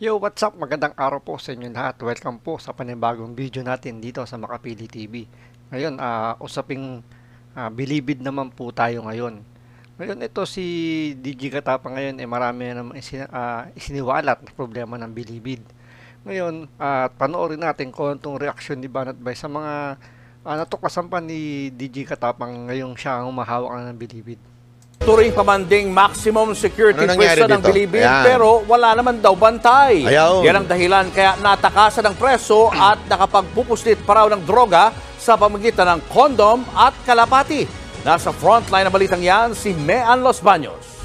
Yo, what's up? Magandang araw po sa inyo lahat. Welcome po sa panibagong video natin dito sa Makapili TV. Ngayon, usaping bilibid naman po tayo ngayon. Ngayon, ito si DG Katapa ngayon, marami naman isiniwalat na problema ng bilibid. Ngayon, panoorin natin kung itong reaksyon ni Banat Bay sa mga natuklasan pa ni DG Katapang ngayong siya ang humahawak ng bilibid. Turing pamanding maximum security Ano nangyari pwesto ng dito? Bilibid Ayan. pero wala naman daw bantay. Ayaw. Yan ang dahilan kaya natakasan ng preso at nakapagpupuslit pa raw ng droga sa pamagitan ng kondom at kalapati. Nasa frontline na balitang yan si Mean Los Baños.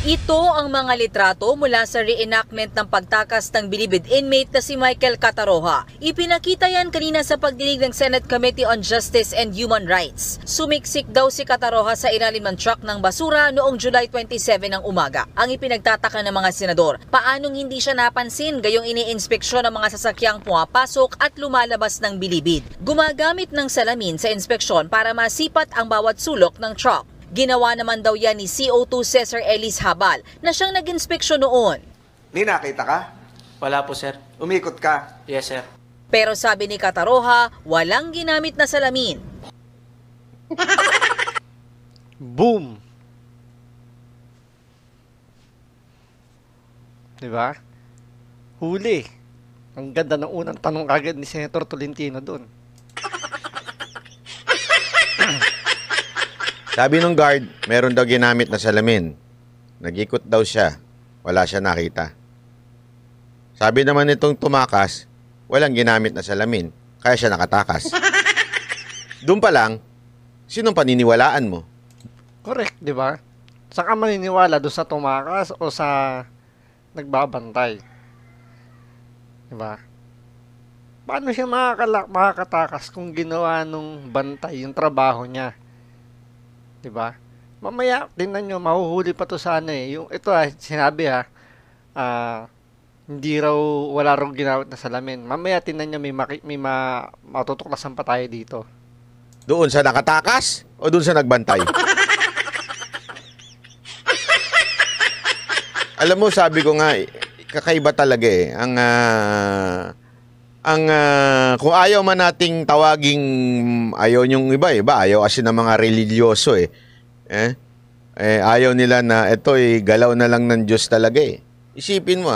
Ito ang mga litrato mula sa reenactment ng pagtakas ng bilibid inmate na si Michael Cataroha. Ipinakita yan kanina sa pagdinig ng Senate Committee on Justice and Human Rights. Sumiksik daw si Cataroha sa ilalim ng truck ng basura noong July 27 ng umaga. Ang ipinagtataka ng mga senador, paanong hindi siya napansin gayong iniinspeksyon ng mga sasakyang pumapasok at lumalabas ng bilibid. Gumagamit ng salamin sa inspeksyon para masipat ang bawat sulok ng truck. Ginawa naman daw yan ni CO2 Cesar Ellis Habal na siyang nag-inspeksyon noon. Ni nakita ka? Wala po, sir. Umikot ka? Yes, sir. Pero sabi ni Cataroha, walang ginamit na salamin. Boom! Diba? Huli. Ang ganda ng unang tanong agad ni Senator Tolentino doon. Sabi nung guard, meron daw ginamit na salamin. Nag-ikot daw siya. Wala siya nakita. Sabi naman nitong tumakas, walang ginamit na salamin. Kaya siya nakatakas. Doon pa lang, sinong paniniwalaan mo? Correct, di ba? Saan ka maniniwala doon sa tumakas o sa nagbabantay? Di ba? Paano siya makakatakas kung ginawa nung bantay yung trabaho niya? Di ba? Mamaya, tingnan nyo, mahuhuli pa to sana eh. Yung, ito sinabi hindi raw, wala raw ginamit na salamin. Mamaya, tingnan nyo, may matutuklasan pa tayo dito. Doon sa nakatakas o doon sa nagbantay? Alam mo, sabi ko nga, kakaiba talaga eh. Kung ayaw man nating tawaging, ayaw yung iba, ayaw kasi ng mga religyoso ayaw nila na ito'y galaw na lang ng Diyos talaga eh. Isipin mo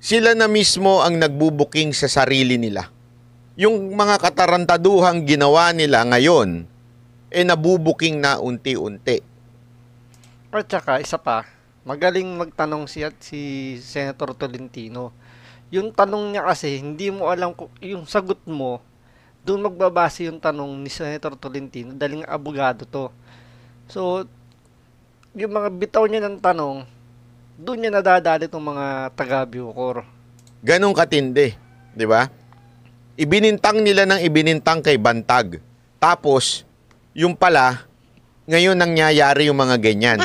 sila na mismo ang nagbubuking sa sarili nila. Yung mga katarantaduhang ginawa nila ngayon, nabubuking na unti-unti. At saka, isa pa, magaling magtanong si Senator Tolentino. Yung tanong niya kasi, hindi mo alam kung yung sagot mo, doon magbabase yung tanong ni Senator Tolentino, daling abogado to. So, yung mga bitaw niya ng tanong, doon niya nadadali itong mga taga-Bucor. Ganong katindi, di ba? Ibinintang nila ng ibinintang kay Bantag. Tapos, yung pala, ngayon nangyayari yung mga ganyan.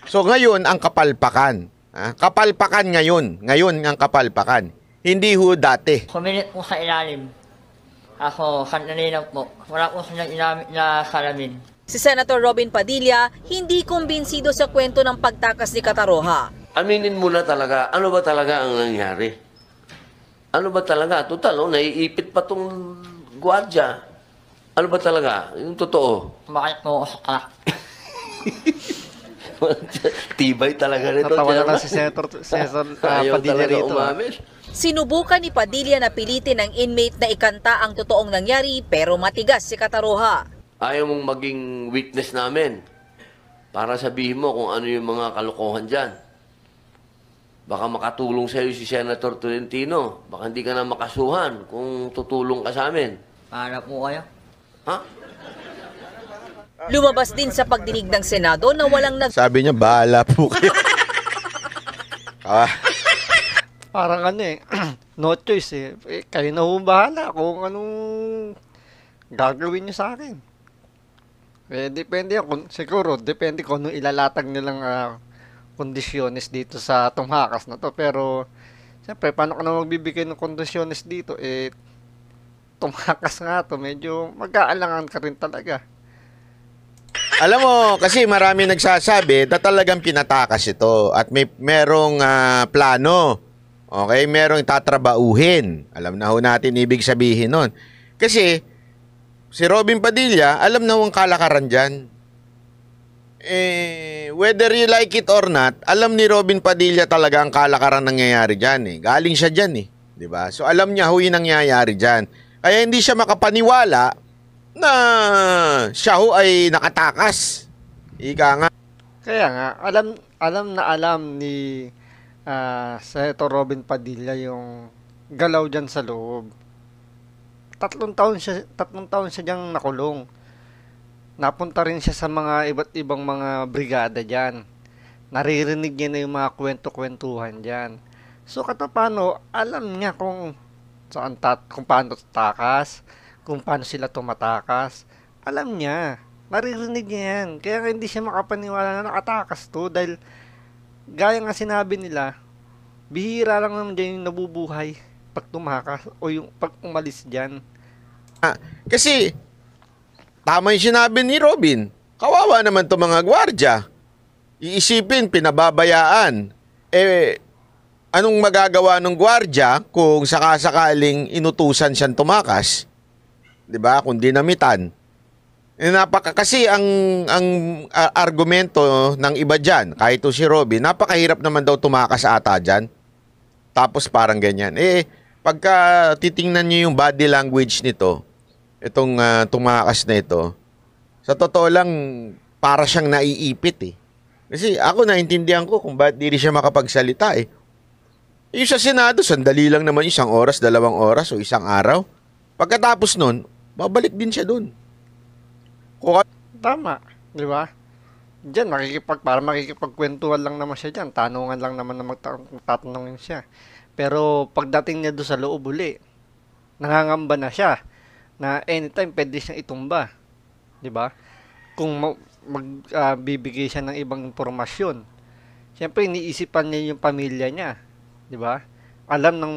So, ngayon ang kapalpakan. Kapalpakan ngayon. Ngayon ang kapalpakan. Hindi ho dati. Kumilit po sa ilalim. Ako, kanina po. Wala po silang inamit na salamin. Si Senator Robin Padilla, hindi kumbinsido sa kwento ng pagtakas ni Cataroha. Aminin mo na talaga, ano ba talaga ang nangyari? Ano ba talaga? Total, naiipit pa tong gwardiya. Ano ba talaga? Yung totoo. Bakit po ako sa crack? Tibay talaga nito. Natawa na lang si Senator Ayaw Padilla talaga rito. umamin. Sinubukan ni Padilla na pilitin ng inmate na ikanta ang totoong nangyari pero matigas si Cataroha. Ayaw mong maging witness namin para sabihin mo kung ano yung mga kalokohan dyan. Baka makatulong sa'yo si Senator Tolentino. Baka hindi ka na makasuhan kung tutulong ka sa amin. Para po kayo. Ha? Lumabas din sa pagdinig ng Senado na walang Sabi niya, bahala po kayo. Parang no choice kayo na bahala kung anong gagawin niyo sa akin. Depende yan. Siguro, depende kung anong ilalatag nilang kondisyones dito sa tumakas na to. Pero, siyempre, paano ka na magbibigay ng kondisyones dito? Tumakas nga to. Medyo mag-aalangan ka rin talaga. Alam mo, kasi marami nagsasabi na talagang pinatakas ito at merong plano. Okay, merong tatrabauhin. Alam na ho natin ibig sabihin nun. Kasi si Robin Padilla, alam na ho ang kalakaran dyan. Whether you like it or not, alam ni Robin Padilla talaga ang kalakaran nangyayari dyan. Galing siya dyan. Diba? So alam niya ho yung nangyayari dyan. Kaya hindi siya makapaniwala na siya ho ay nakatakas. Ika nga. Kaya nga, alam ni Senator Robin Padilla yung galaw dyan sa loob. 3 taon siya diyang nakulong. Napunta rin siya sa mga iba't ibang mga brigada dyan. Naririnig niya na yung mga kwento-kwentuhan dyan. So katapano, alam niya kung paano takas, kung paano sila tumatakas. Alam niya. Naririnig niya yan. Kaya hindi siya makapaniwala na nakatakas to dahil gaya nga sinabi nila, bihira lang naman dyan yung nabubuhay pag tumakas o yung pag umalis dyan. Kasi tama yung sinabi ni Robin. Kawawa naman to mga gwardya. Iisipin, pinababayaan. Anong magagawa ng gwardya kung sakasakaling inutusan siyang tumakas? 'Di ba? Kung dinamitan. Kasi ang argumento ng iba diyan, kahit to si Robin, napakahirap naman daw tumakas ata diyan. Tapos parang ganyan. Pagka titingnan niyo yung body language nito, itong tumakas na ito, sa totoo lang, para siyang naiipit Kasi ako naintindihan ko kung bakit di siya makapagsalita Yung sa Senado, sandali lang naman 1 oras, 2 oras o 1 araw. Pagkatapos nun, babalik din siya dun. Tama, di ba? Diyan, makikipagkwentuhan lang naman siya dyan. Tanungan lang naman na magtatanungin siya. Pero pagdating niya doon sa loob uli, nangangamba na siya na anytime pwede siyang itumba. Di ba? Kung magbibigay siya ng ibang impormasyon. Siyempre, iniisipan niya yung pamilya niya. Di ba? Alam ng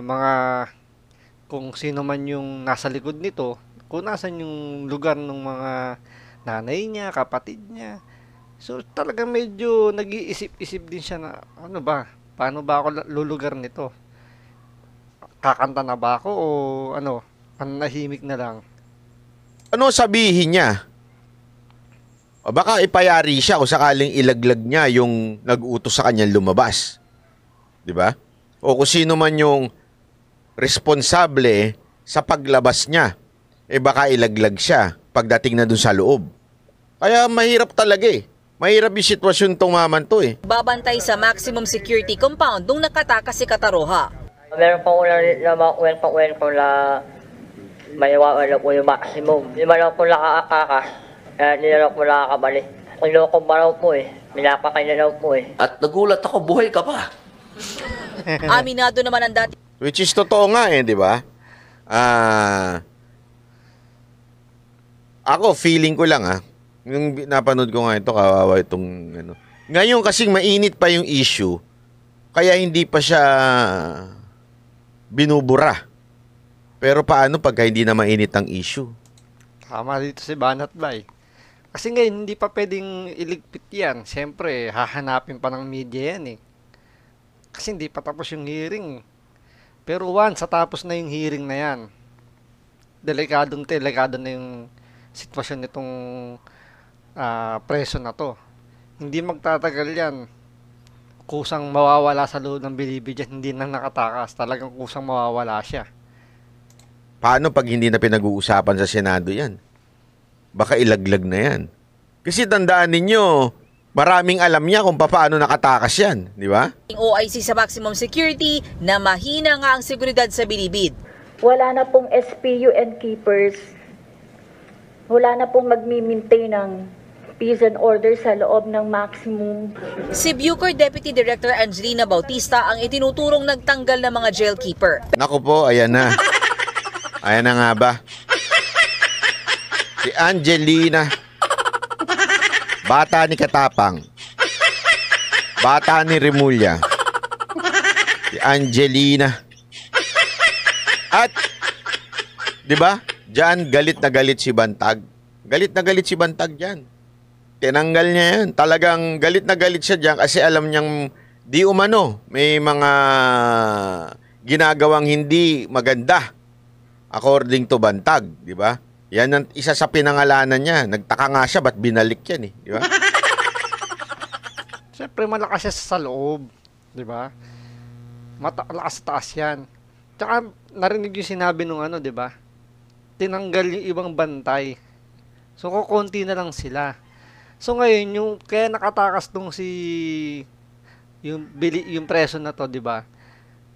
mga kung sino man yung nasa likod nito, kung nasan yung lugar ng mga nanay niya, kapatid niya. So talagang medyo nag-iisip-isip din siya na ano ba? Paano ba ako lulugar nito? Kakanta na ba ako o ano? Panahimik na lang. Ano sabihin niya? O baka ipayari siya kung sakaling ilaglag niya yung nag-utos sa kanya lumabas. Di ba? O kung sino man yung responsable sa paglabas niya, baka ilaglag siya pagdating na dun sa loob. Kaya mahirap talaga Mahirap yung sitwasyon tong maman to Babantay sa maximum security compound nung nakatakas si Cataroha. Meron pa una na kwento na may wala po yung maximum. Di ba lang po nakakakas, hindi na lang po nakakabalik. Kiloko ba raw po minapakay na raw po At nagulat ako, buhay ka pa. Aminado naman ang dati. Which is totoo nga di ba? Ako, feeling ko lang yung napanood ko nga ito, kawawa itong Ngayon kasing mainit pa yung issue, kaya hindi pa siya binubura. Pero paano pagka hindi na mainit ang issue? Tama dito si Banat Bay. Kasi ngayon, hindi pa pwedeng iligpit yan. Siyempre, hahanapin pa ng media yan Kasi hindi pa tapos yung hearing. Pero once tapos na yung hearing na yan, delikado na yung sitwasyon nitong preso na to. Hindi magtatagal yan. Kusang mawawala sa loob ng bilibid yan, hindi na nakatakas. Talagang kusang mawawala siya. Paano pag hindi na pinag-uusapan sa Senado yan? Baka ilaglag na yan. Kasi tandaan ninyo, maraming alam niya kung paano nakatakas yan. Di ba? OIC sa maximum security na mahina nga ang seguridad sa bilibid. Wala na pong SPU and keepers. Wala na pong magmi-maintain ng peace and order sa loob ng maximum. Si Bucor Deputy Director Angelina Bautista ang itinuturong nagtanggal ng mga jailkeeper. Naku po, ayan na. Ayan na nga ba? Si Angelina. Bata ni Katapang. Bata ni Remulla. Si Angelina. At, di ba? Diyan, galit na galit si Bantag. Galit na galit si Bantag dyan. Tinanggal niya yan. Talagang galit na galit siya dyan kasi alam niyang di umano. May mga ginagawang hindi maganda according to Bantag, di ba? Yan ang isa sa pinangalanan niya. Nagtaka nga siya, ba't binalik yan eh, di ba? Siyempre malakas siya sa loob, di ba? Malakas sa taas yan. Tsaka narinig yung sinabi nung ano, di ba? Tinanggal yung ibang bantay. So kukunti na lang sila. So ngayon yung kaya nakatakas tong yung preso na to, di ba?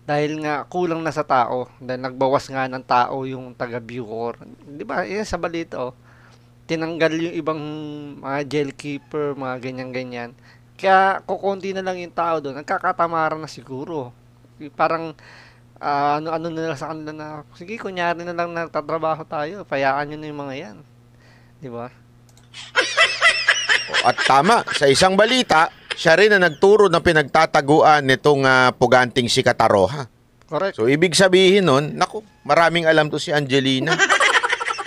Dahil nga kulang na sa tao, dahil nagbawas nga ng tao yung taga Bucor. Di ba? Yan sa balita oh. Tinanggal yung ibang mga jail keeper, mga ganyan-ganyan. Kaya kukunti na lang yung tao doon. Nagkakatamaran na siguro. Parang ano-ano na lang sa kanila na, sige, kunyari na lang nagtatrabaho tayo. Payaan nyo na yung mga yan. Di ba? At tama, sa isang balita, siya rin na nagturo na pinagtataguan nitong puganting si Kataroha. Correct. So, ibig sabihin nun, naku, maraming alam to si Angelina.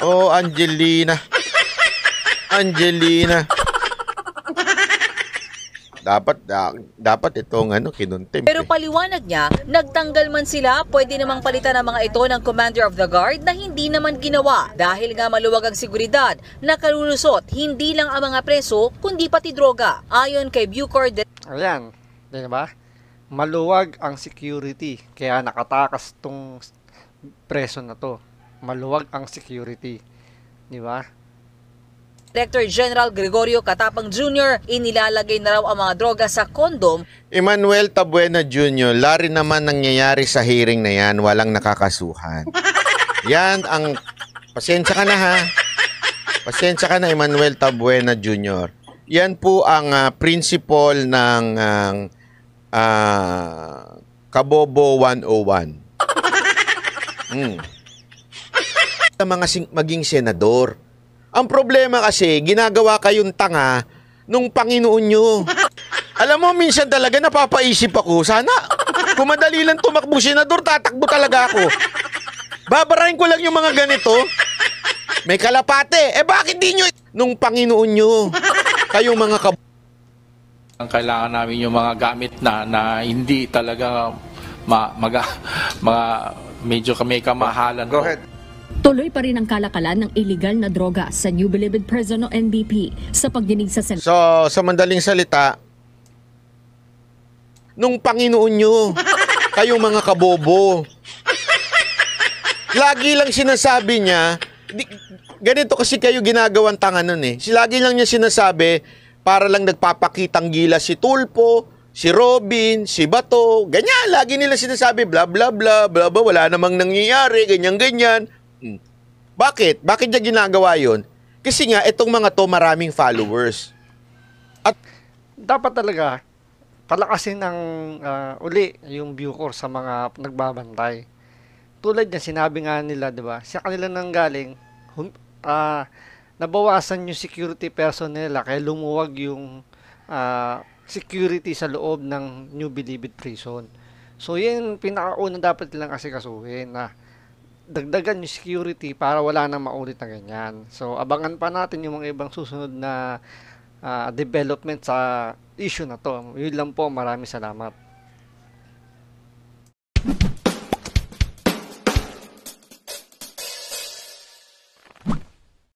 Oh, Angelina. Angelina. Dapat itong kinuntim. Pero paliwanag niya, nagtanggal man sila, pwede namang palitan ang mga ito ng Commander of the Guard na hindi naman ginawa. Dahil nga maluwag ang seguridad, nakalulusot hindi lang ang mga preso, kundi pati droga. Ayon kay Bucor Ayan, di ba? Maluwag ang security, kaya nakatakas tong preso na to. Maluwag ang security, di ba? Director General Gregorio Catapang Jr., inilalagay na raw ang mga droga sa kondom. Emmanuel Tabuena Jr., lari naman nangyayari sa hearing na yan, walang nakakasuhan. Yan ang, pasensya ka na ha. Pasensya ka na, Emmanuel Tabuena Jr. Yan po ang principle ng Kabobo 101. Sa mga maging senador. Ang problema kasi, ginagawa kayong tanga nung Panginoon nyo. Alam mo, minsan talaga napapaisip ako, sana kung madali lang tumakbo senador, tatakbo talaga ako. Babarahin ko lang yung mga ganito. May kalapate. Bakit di nyo? Nung Panginoon nyo, kayong mga ang kailangan namin yung mga gamit na hindi talaga medyo may kamahalan. Go ahead. Tuloy pa rin ang kalakalan ng illegal na droga sa New Bilibid Prison o NBP sa pagdinig sa Senado. So, sa mandaling salita, nung Panginoon nyo, kayong mga kabobo, lagi lang sinasabi niya, ganito kasi kayo ginagawang tanga nun eh. Lagi lang niya sinasabi, para lang nagpapakitang gila si Tulpo, si Robin, si Bato, ganyan. Lagi nila sinasabi, bla bla bla, bla bla, wala namang nangyayari, ganyan-ganyan. Bakit? Bakit niya ginagawa yun? Kasi nga, itong mga to maraming followers. At dapat talaga, palakasin ng uli yung Bucor sa mga nagbabantay. Tulad niya, sinabi nga nila, di ba? Sa kanila nang galing, nabawasan yung security personnel, kaya lumuwag yung security sa loob ng New Bilibid Prison. So, yan pinakauna dapat nilang asikasuhin na dagdagan yung security para wala nang maulit na ganyan. So, abangan pa natin yung mga ibang susunod na development sa issue na to. Yun lang po, maraming salamat.